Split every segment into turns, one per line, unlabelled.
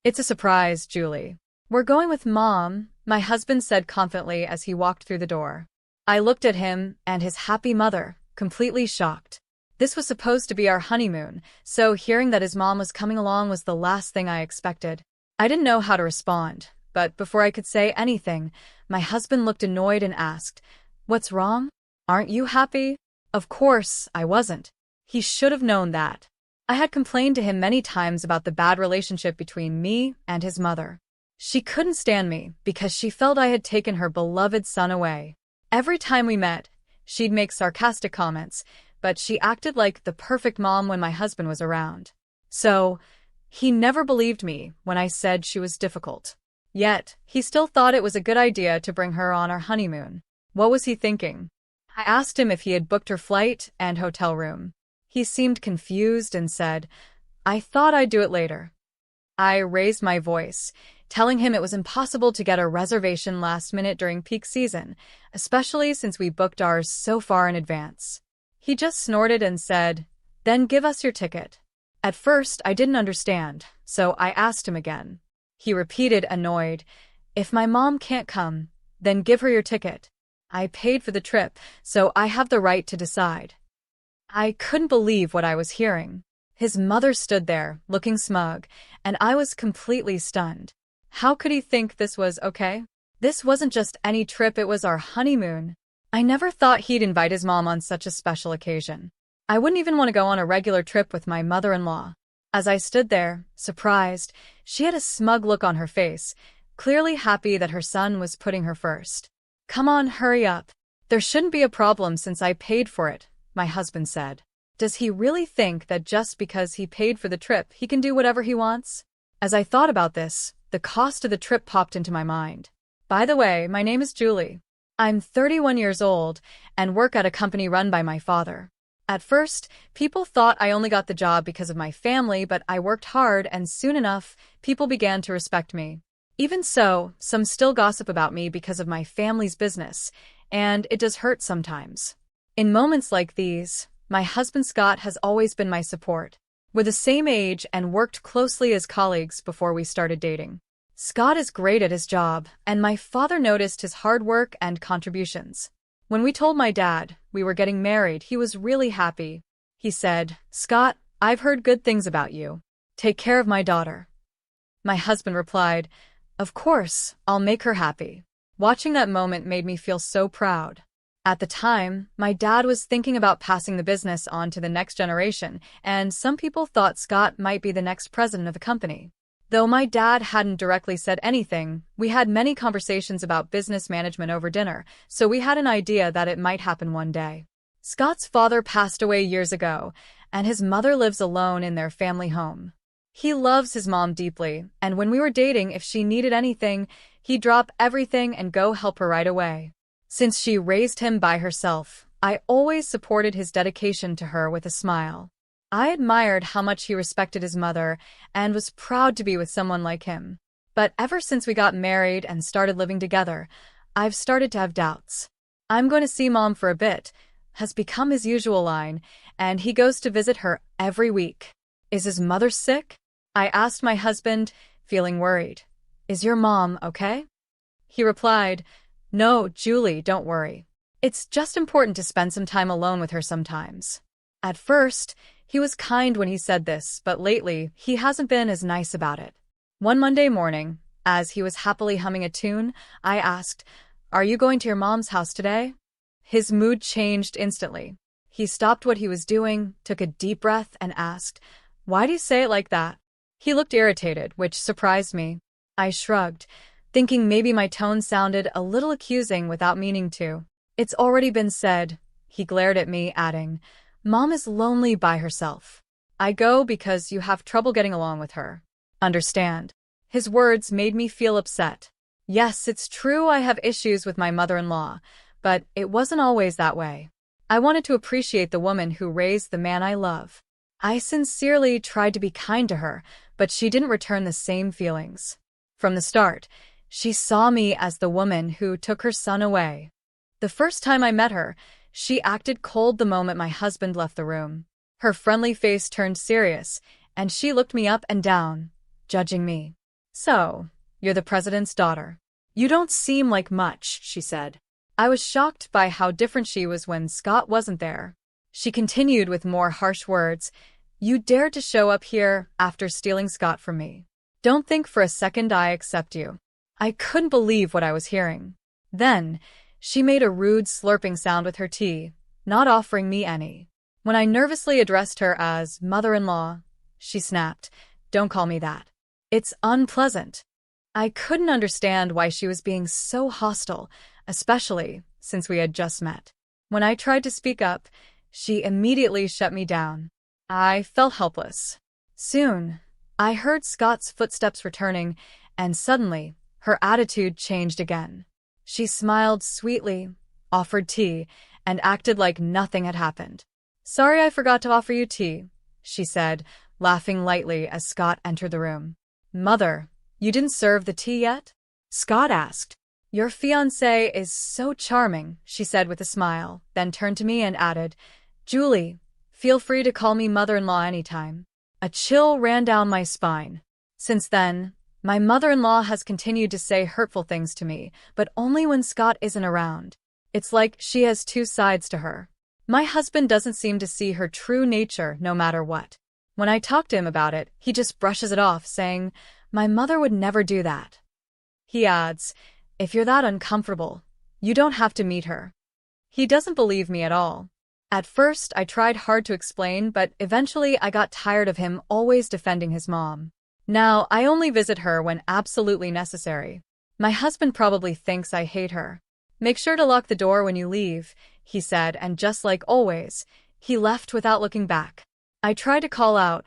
It's a surprise, Julie. We're going with Mom, my husband said confidently as he walked through the door. I looked at him and his happy mother, completely shocked. This was supposed to be our honeymoon, so hearing that his mom was coming along was the last thing I expected. I didn't know how to respond, but before I could say anything, my husband looked annoyed and asked, "What's wrong? Aren't you happy?" Of course, I wasn't. He should have known that. I had complained to him many times about the bad relationship between me and his mother. She couldn't stand me because she felt I had taken her beloved son away. Every time we met, she'd make sarcastic comments, but she acted like the perfect mom when my husband was around. So, he never believed me when I said she was difficult. Yet, he still thought it was a good idea to bring her on our honeymoon. What was he thinking? I asked him if he had booked her flight and hotel room. He seemed confused and said, "I thought I'd do it later." I raised my voice, telling him it was impossible to get a reservation last minute during peak season, especially since we booked ours so far in advance. He just snorted and said, "Then give us your ticket." At first, I didn't understand, so I asked him again. He repeated, annoyed, "If my mom can't come, then give her your ticket. I paid for the trip, so I have the right to decide." I couldn't believe what I was hearing. His mother stood there, looking smug, and I was completely stunned. How could he think this was okay? This wasn't just any trip, it was our honeymoon. I never thought he'd invite his mom on such a special occasion. I wouldn't even want to go on a regular trip with my mother-in-law. As I stood there, surprised, she had a smug look on her face, clearly happy that her son was putting her first. "Come on, hurry up. There shouldn't be a problem since I paid for it," my husband said. Does he really think that just because he paid for the trip, he can do whatever he wants? As I thought about this, the cost of the trip popped into my mind. By the way, my name is Julie. I'm 31 years old and work at a company run by my father. At first, people thought I only got the job because of my family, but I worked hard and soon enough, people began to respect me. Even so, some still gossip about me because of my family's business, and it does hurt sometimes. In moments like these, my husband Scott has always been my support. We're the same age and worked closely as colleagues before we started dating. Scott is great at his job, and my father noticed his hard work and contributions. When we told my dad we were getting married, he was really happy. He said, "Scott, I've heard good things about you. Take care of my daughter." My husband replied, "Of course, I'll make her happy." Watching that moment made me feel so proud. At the time, my dad was thinking about passing the business on to the next generation, and some people thought Scott might be the next president of the company. Though my dad hadn't directly said anything, we had many conversations about business management over dinner, so we had an idea that it might happen one day. Scott's father passed away years ago, and his mother lives alone in their family home. He loves his mom deeply, and when we were dating, if she needed anything, he'd drop everything and go help her right away. Since she raised him by herself, I always supported his dedication to her with a smile. I admired how much he respected his mother and was proud to be with someone like him. But ever since we got married and started living together, I've started to have doubts. "I'm going to see Mom for a bit," has become his usual line, and he goes to visit her every week. Is his mother sick? I asked my husband, feeling worried. "Is your mom okay?" He replied, "No, Julie, don't worry. It's just important to spend some time alone with her sometimes." At first, he was kind when he said this, but lately, he hasn't been as nice about it. One Monday morning, as he was happily humming a tune, I asked, "Are you going to your mom's house today?" His mood changed instantly. He stopped what he was doing, took a deep breath, and asked, "Why do you say it like that?" He looked irritated, which surprised me. I shrugged, thinking maybe my tone sounded a little accusing without meaning to. "It's already been said." He glared at me, adding, "Mom is lonely by herself. I go because you have trouble getting along with her. Understand?" His words made me feel upset. Yes, it's true I have issues with my mother-in-law, but it wasn't always that way. I wanted to appreciate the woman who raised the man I love. I sincerely tried to be kind to her, but she didn't return the same feelings. From the start, she saw me as the woman who took her son away. The first time I met her, she acted cold the moment my husband left the room. Her friendly face turned serious, and she looked me up and down, judging me. So, you're the president's daughter. You don't seem like much, she said. I was shocked by how different she was when Scott wasn't there. She continued with more harsh words. You dared to show up here after stealing Scott from me. Don't think for a second I accept you. I couldn't believe what I was hearing. Then, she made a rude slurping sound with her tea, not offering me any. When I nervously addressed her as mother-in-law, she snapped, Don't call me that. It's unpleasant. I couldn't understand why she was being so hostile, especially since we had just met. When I tried to speak up, she immediately shut me down. I felt helpless. Soon, I heard Scott's footsteps returning, and suddenly, her attitude changed again. She smiled sweetly, offered tea, and acted like nothing had happened. Sorry I forgot to offer you tea, she said, laughing lightly as Scott entered the room. Mother, you didn't serve the tea yet? Scott asked. Your fiancé is so charming, she said with a smile, then turned to me and added, Julie, feel free to call me mother-in-law anytime. A chill ran down my spine. Since then, my mother-in-law has continued to say hurtful things to me, but only when Scott isn't around. It's like she has two sides to her. My husband doesn't seem to see her true nature no matter what. When I talk to him about it, he just brushes it off, saying, My mother would never do that. He adds, If you're that uncomfortable, you don't have to meet her. He doesn't believe me at all. At first, I tried hard to explain, but eventually I got tired of him always defending his mom. Now, I only visit her when absolutely necessary. My husband probably thinks I hate her. Make sure to lock the door when you leave, he said, and just like always, he left without looking back. I tried to call out,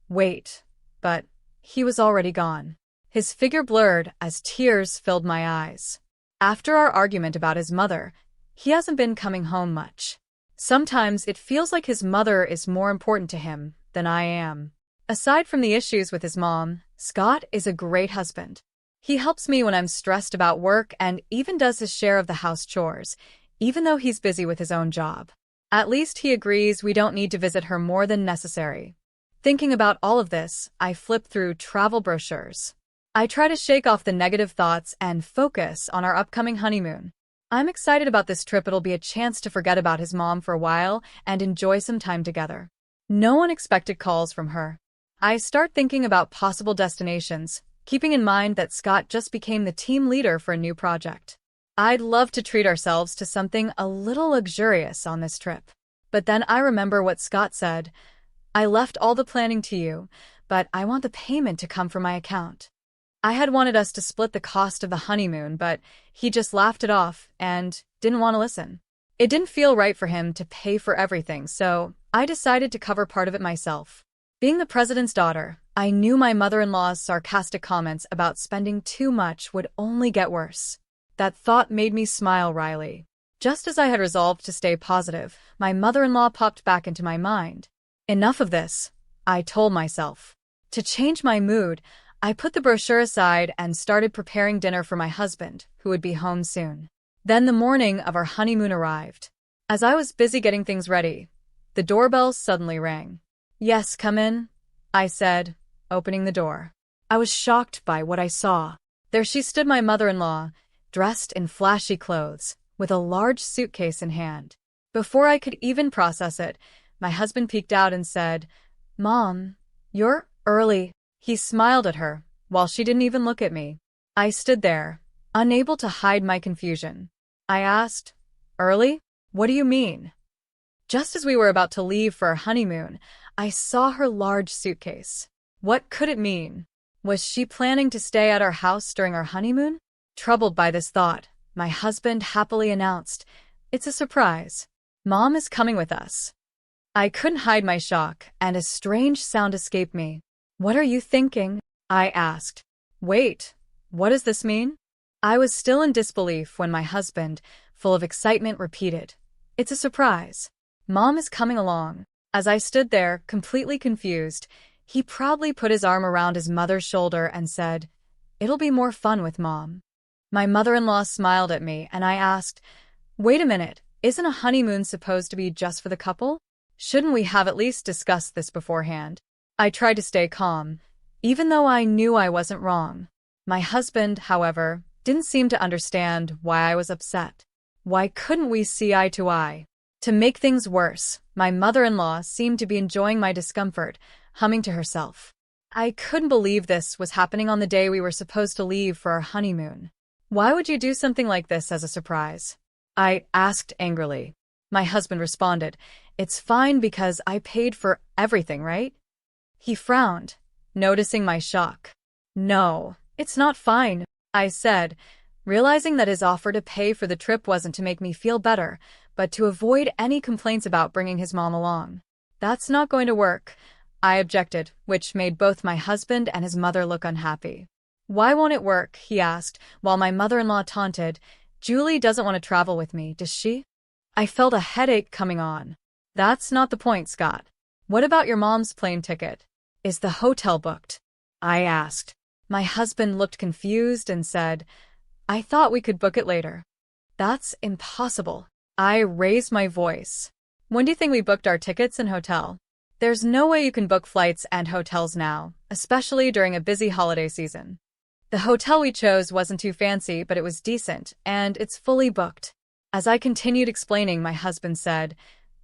Wait, but he was already gone. His figure blurred as tears filled my eyes. After our argument about his mother, he hasn't been coming home much. Sometimes it feels like his mother is more important to him than I am. Aside from the issues with his mom, Scott is a great husband. He helps me when I'm stressed about work and even does his share of the house chores, even though he's busy with his own job. At least he agrees we don't need to visit her more than necessary. Thinking about all of this, I flip through travel brochures. I try to shake off the negative thoughts and focus on our upcoming honeymoon. I'm excited about this trip. It'll be a chance to forget about his mom for a while and enjoy some time together. No unexpected calls from her. I start thinking about possible destinations, keeping in mind that Scott just became the team leader for a new project. I'd love to treat ourselves to something a little luxurious on this trip. But then I remember what Scott said. I left all the planning to you, but I want the payment to come from my account. I had wanted us to split the cost of the honeymoon, but he just laughed it off and didn't want to listen. It didn't feel right for him to pay for everything, so I decided to cover part of it myself. Being the president's daughter, I knew my mother-in-law's sarcastic comments about spending too much would only get worse. That thought made me smile wryly. Just as I had resolved to stay positive, my mother-in-law popped back into my mind. Enough of this, I told myself. To change my mood, I put the brochure aside and started preparing dinner for my husband, who would be home soon. Then the morning of our honeymoon arrived. As I was busy getting things ready, the doorbell suddenly rang. Yes, come in, I said, opening the door. I was shocked by what I saw. There she stood, my mother-in-law, dressed in flashy clothes, with a large suitcase in hand. Before I could even process it, my husband peeked out and said, Mom, you're early. He smiled at her, while she didn't even look at me. I stood there, unable to hide my confusion. I asked, Early? What do you mean? Just as we were about to leave for our honeymoon, I saw her large suitcase. What could it mean? Was she planning to stay at our house during our honeymoon? Troubled by this thought, my husband happily announced, It's a surprise. Mom is coming with us. I couldn't hide my shock, and a strange sound escaped me. What are you thinking? I asked. Wait, what does this mean? I was still in disbelief when my husband, full of excitement, repeated, It's a surprise. Mom is coming along. As I stood there, completely confused, he proudly put his arm around his mother's shoulder and said, It'll be more fun with Mom. My mother-in-law smiled at me, and I asked, Wait a minute, isn't a honeymoon supposed to be just for the couple? Shouldn't we have at least discussed this beforehand? I tried to stay calm, even though I knew I wasn't wrong. My husband, however, didn't seem to understand why I was upset. Why couldn't we see eye to eye? To make things worse, my mother-in-law seemed to be enjoying my discomfort, humming to herself. I couldn't believe this was happening on the day we were supposed to leave for our honeymoon. Why would you do something like this as a surprise? I asked angrily. My husband responded, "It's fine because I paid for everything, right?" He frowned, noticing my shock. "No, it's not fine," I said, realizing that his offer to pay for the trip wasn't to make me feel better, but to avoid any complaints about bringing his mom along. "That's not going to work," I objected, which made both my husband and his mother look unhappy. "Why won't it work?" he asked, while my mother-in-law taunted, "Julie doesn't want to travel with me, does she?" I felt a headache coming on. "That's not the point, Scott. What about your mom's plane ticket? Is the hotel booked?" I asked. My husband looked confused and said, "I thought we could book it later." "That's impossible." I raised my voice. "When do you think we booked our tickets and hotel? There's no way you can book flights and hotels now, especially during a busy holiday season." The hotel we chose wasn't too fancy, but it was decent, and it's fully booked. As I continued explaining, my husband said,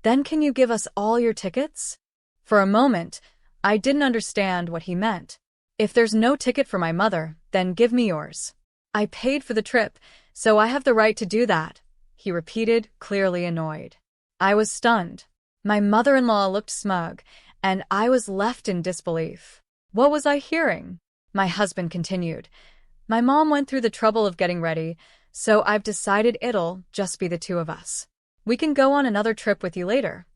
"Then can you give us all your tickets?" For a moment, I didn't understand what he meant. "If there's no ticket for my mother, then give me yours. I paid for the trip, so I have the right to do that," he repeated, clearly annoyed. I was stunned. My mother-in-law looked smug, and I was left in disbelief. What was I hearing? My husband continued, "My mom went through the trouble of getting ready, so I've decided it'll just be the two of us. We can go on another trip with you later."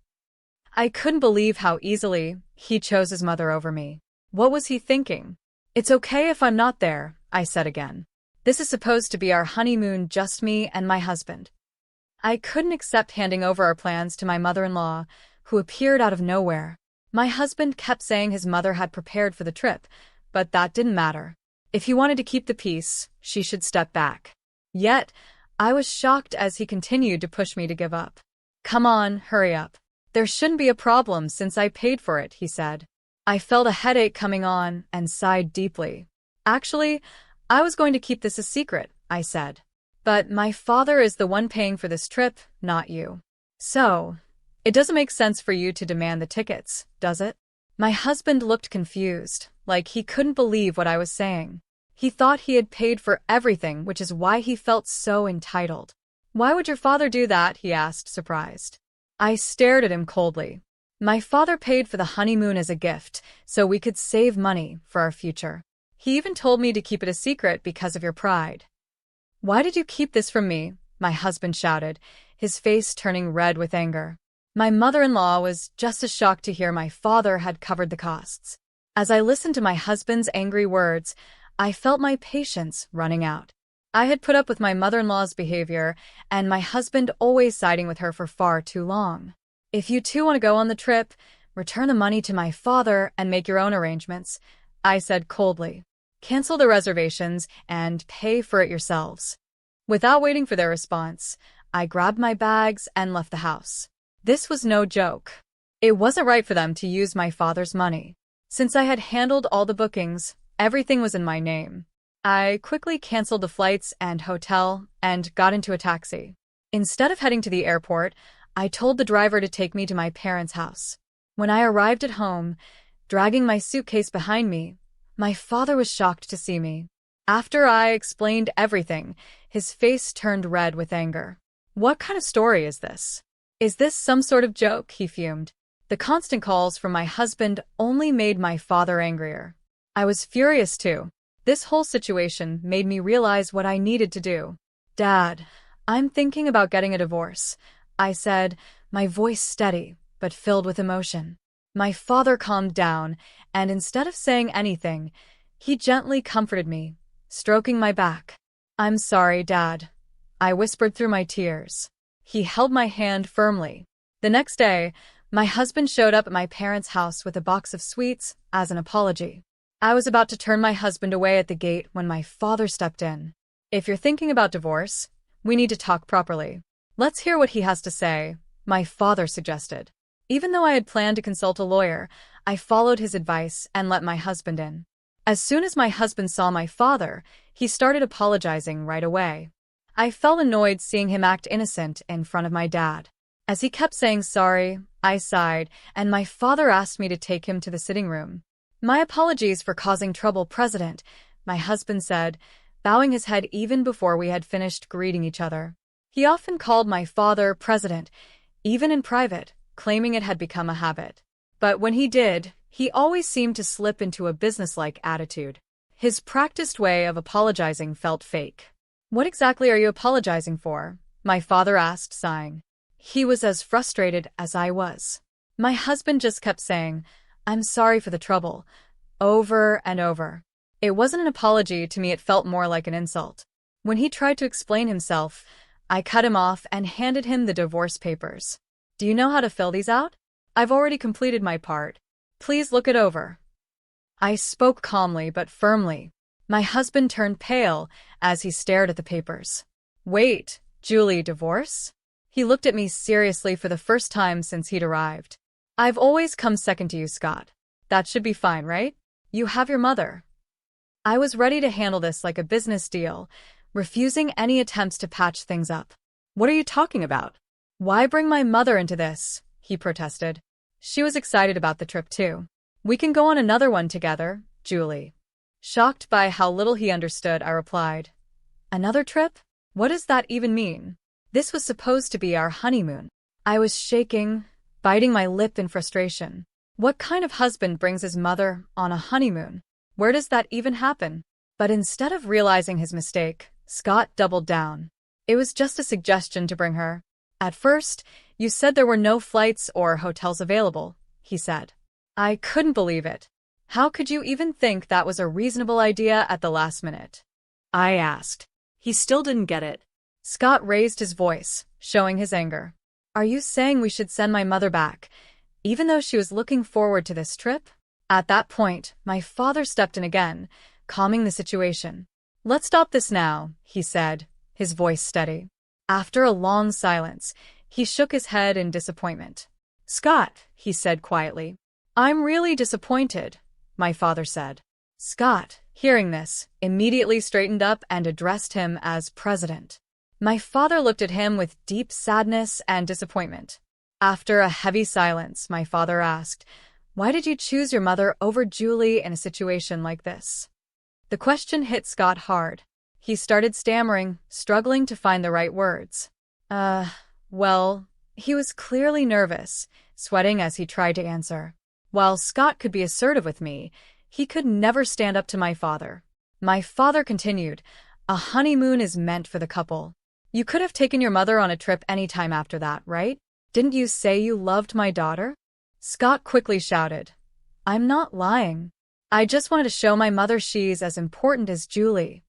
I couldn't believe how easily he chose his mother over me. What was he thinking? "It's okay if I'm not there," I said again. "This is supposed to be our honeymoon, just me and my husband." I couldn't accept handing over our plans to my mother-in-law, who appeared out of nowhere. My husband kept saying his mother had prepared for the trip, but that didn't matter. If he wanted to keep the peace, she should step back. Yet, I was shocked as he continued to push me to give up. "Come on, hurry up. There shouldn't be a problem since I paid for it," he said. I felt a headache coming on and sighed deeply. "Actually, I was going to keep this a secret," I said. "But my father is the one paying for this trip, not you. So, it doesn't make sense for you to demand the tickets, does it?" My husband looked confused, like he couldn't believe what I was saying. He thought he had paid for everything, which is why he felt so entitled. "Why would your father do that?" he asked, surprised. I stared at him coldly. "My father paid for the honeymoon as a gift, so we could save money for our future. He even told me to keep it a secret because of your pride." "Why did you keep this from me?" my husband shouted, his face turning red with anger. My mother-in-law was just as shocked to hear my father had covered the costs. As I listened to my husband's angry words, I felt my patience running out. I had put up with my mother-in-law's behavior, and my husband always siding with her for far too long. "If you two want to go on the trip, return the money to my father and make your own arrangements," I said coldly. "Cancel the reservations and pay for it yourselves." Without waiting for their response, I grabbed my bags and left the house. This was no joke. It wasn't right for them to use my father's money. Since I had handled all the bookings, everything was in my name. I quickly canceled the flights and hotel and got into a taxi. Instead of heading to the airport, I told the driver to take me to my parents' house. When I arrived at home, dragging my suitcase behind me, my father was shocked to see me. After I explained everything, his face turned red with anger. "What kind of story is this? Is this some sort of joke?" he fumed. The constant calls from my husband only made my father angrier. I was furious too. This whole situation made me realize what I needed to do. "Dad, I'm thinking about getting a divorce," I said, my voice steady but filled with emotion. My father calmed down, and instead of saying anything, he gently comforted me, stroking my back. "I'm sorry, Dad," I whispered through my tears. He held my hand firmly. The next day, my husband showed up at my parents' house with a box of sweets as an apology. I was about to turn my husband away at the gate when my father stepped in. "If you're thinking about divorce, we need to talk properly. Let's hear what he has to say," my father suggested. Even though I had planned to consult a lawyer, I followed his advice and let my husband in. As soon as my husband saw my father, he started apologizing right away. I felt annoyed seeing him act innocent in front of my dad. As he kept saying sorry, I sighed, and my father asked me to take him to the sitting room. My apologies for causing trouble, President, my husband said, bowing his head even before we had finished greeting each other. He often called my father President, even in private, claiming it had become a habit. But when he did, he always seemed to slip into a businesslike attitude. His practiced way of apologizing felt fake. What exactly are you apologizing for? My father asked, sighing. He was as frustrated as I was. My husband just kept saying, I'm sorry for the trouble, over and over. It wasn't an apology to me, it felt more like an insult. When he tried to explain himself, I cut him off and handed him the divorce papers. Do you know how to fill these out? I've already completed my part. Please look it over. I spoke calmly but firmly. My husband turned pale as he stared at the papers. Wait, Julie, divorce? He looked at me seriously for the first time since he'd arrived. I've always come second to you, Scott. That should be fine, right? You have your mother. I was ready to handle this like a business deal, refusing any attempts to patch things up. What are you talking about? Why bring my mother into this? He protested. She was excited about the trip too. We can go on another one together, Julie. Shocked by how little he understood, I replied. Another trip? What does that even mean? This was supposed to be our honeymoon. I was shaking, biting my lip in frustration. What kind of husband brings his mother on a honeymoon? Where does that even happen? But instead of realizing his mistake, Scott doubled down. It was just a suggestion to bring her. At first, you said there were no flights or hotels available, he said. I couldn't believe it. How could you even think that was a reasonable idea at the last minute? I asked. He still didn't get it. Scott raised his voice, showing his anger. Are you saying we should send my mother back, even though she was looking forward to this trip? At that point, my father stepped in again, calming the situation. Let's stop this now, he said, his voice steady. After a long silence, he shook his head in disappointment. Scott, he said quietly. I'm really disappointed, my father said. Scott, hearing this, immediately straightened up and addressed him as President. My father looked at him with deep sadness and disappointment. After a heavy silence, my father asked, Why did you choose your mother over Julie in a situation like this? The question hit Scott hard. He started stammering, struggling to find the right words. Well, he was clearly nervous, sweating as he tried to answer. While Scott could be assertive with me, he could never stand up to my father. My father continued, A honeymoon is meant for the couple. You could have taken your mother on a trip any time after that, right? Didn't you say you loved my daughter? Scott quickly shouted, I'm not lying. I just wanted to show my mother she's as important as Julie.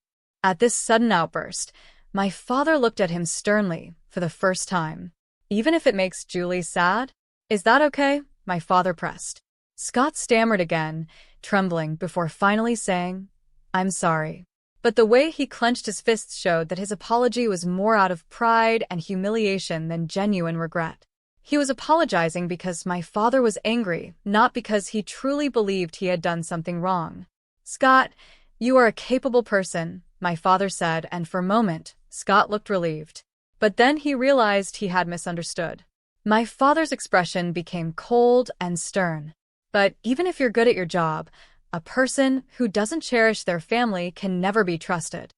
At this sudden outburst, my father looked at him sternly for the first time. Even if it makes Julie sad? Is that okay? My father pressed. Scott stammered again, trembling before finally saying, I'm sorry. But the way he clenched his fists showed that his apology was more out of pride and humiliation than genuine regret. He was apologizing because my father was angry, not because he truly believed he had done something wrong. Scott, you are a capable person, my father said, and for a moment, Scott looked relieved. But then he realized he had misunderstood. My father's expression became cold and stern. But even if you're good at your job, a person who doesn't cherish their family can never be trusted.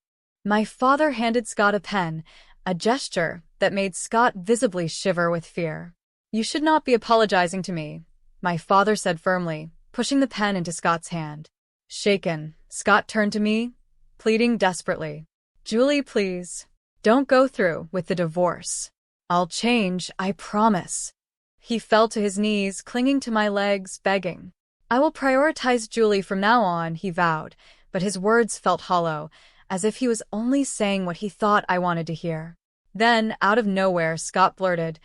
My father handed Scott a pen, a gesture that made Scott visibly shiver with fear. You should not be apologizing to me, my father said firmly, pushing the pen into Scott's hand. Shaken, Scott turned to me, pleading desperately. Julie, please, don't go through with the divorce. I'll change, I promise. He fell to his knees, clinging to my legs, begging. I will prioritize Julie from now on, he vowed, but his words felt hollow, as if he was only saying what he thought I wanted to hear. Then, out of nowhere, Scott blurted,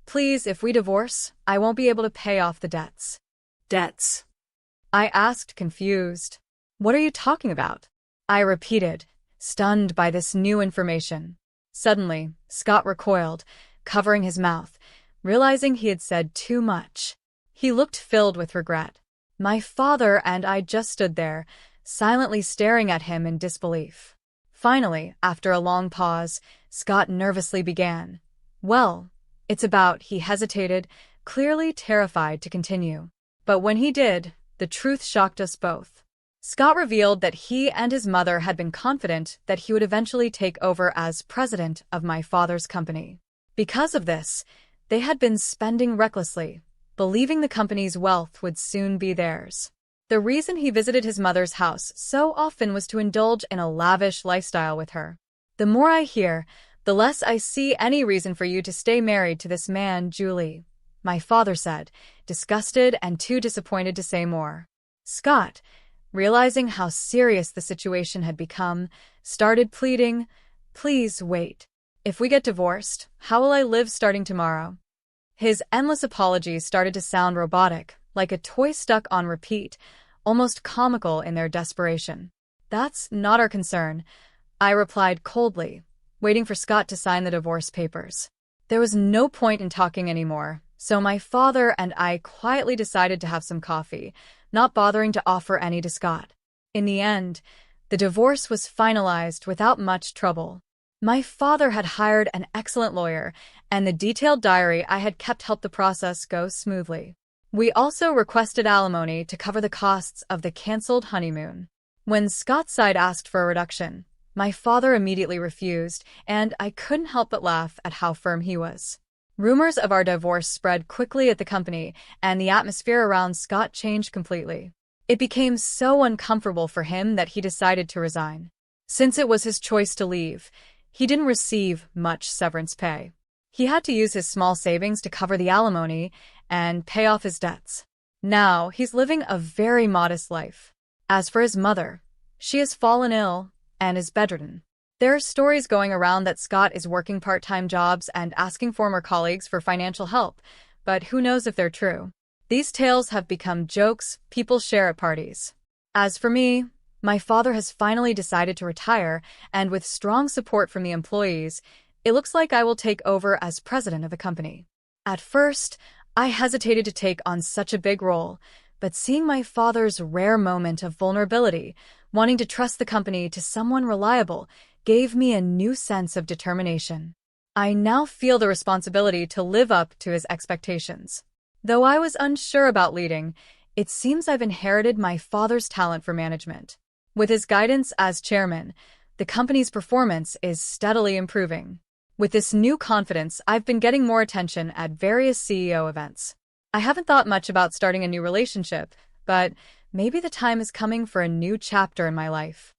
Please, if we divorce, I won't be able to pay off the debts. Debts? I asked, confused. What are you talking about? I repeated, stunned by this new information. Suddenly, Scott recoiled, covering his mouth, realizing he had said too much. He looked filled with regret. My father and I just stood there, silently staring at him in disbelief. Finally, after a long pause, Scott nervously began. "Well, it's about," he hesitated, clearly terrified to continue. But when he did, the truth shocked us both. Scott revealed that he and his mother had been confident that he would eventually take over as president of my father's company. Because of this, they had been spending recklessly, believing the company's wealth would soon be theirs. The reason he visited his mother's house so often was to indulge in a lavish lifestyle with her. "The more I hear, the less I see any reason for you to stay married to this man, Julie," my father said, disgusted and too disappointed to say more. Scott, realizing how serious the situation had become, started pleading, "Please wait. If we get divorced, how will I live starting tomorrow?" His endless apologies started to sound robotic, like a toy stuck on repeat, almost comical in their desperation. "That's not our concern," I replied coldly, waiting for Scott to sign the divorce papers. There was no point in talking anymore, so my father and I quietly decided to have some coffee, not bothering to offer any to Scott. In the end, the divorce was finalized without much trouble. My father had hired an excellent lawyer, and the detailed diary I had kept helped the process go smoothly. We also requested alimony to cover the costs of the canceled honeymoon. When Scott's side asked for a reduction, my father immediately refused, and I couldn't help but laugh at how firm he was. Rumors of our divorce spread quickly at the company, and the atmosphere around Scott changed completely. It became so uncomfortable for him that he decided to resign. Since it was his choice to leave, he didn't receive much severance pay. He had to use his small savings to cover the alimony and pay off his debts. Now, he's living a very modest life. As for his mother, she has fallen ill and is bedridden. There are stories going around that Scott is working part-time jobs and asking former colleagues for financial help, but who knows if they're true. These tales have become jokes people share at parties. As for me, my father has finally decided to retire, and with strong support from the employees, it looks like I will take over as president of the company. At first, I hesitated to take on such a big role, but seeing my father's rare moment of vulnerability, wanting to trust the company to someone reliable, gave me a new sense of determination. I now feel the responsibility to live up to his expectations. Though I was unsure about leading, it seems I've inherited my father's talent for management. With his guidance as chairman, the company's performance is steadily improving. With this new confidence, I've been getting more attention at various CEO events. I haven't thought much about starting a new relationship, but maybe the time is coming for a new chapter in my life.